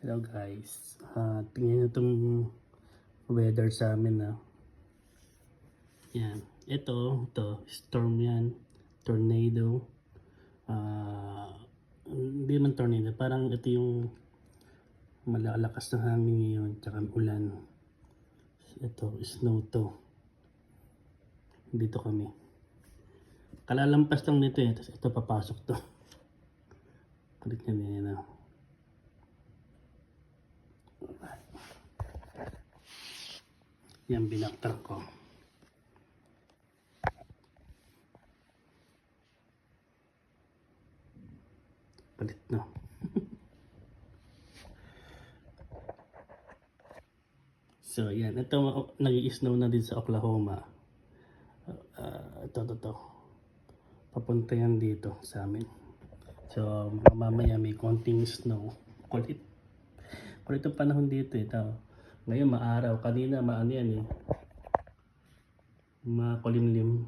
Hello guys, tingnan nyo itong weather sa amin na. Yan, ito storm yan, tornado. Hindi man tornado, parang ito yung malalakas na hangin ngayon, tsaka ulan. Ito, snow to. Dito kami. Kalalampas lang nito eh, tapos ito papasok to. Kulit nyo din yan. Yan, binaktak ko. Palit na. So, yan. Ito, nag-i-snow na din sa Oklahoma. Ito. Papunta yan dito sa amin. So, mamaya may konting snow. Kulit ang panahon dito. Ito. Ngayon, maaraw. Kanina, maano yan eh. Makulimlim.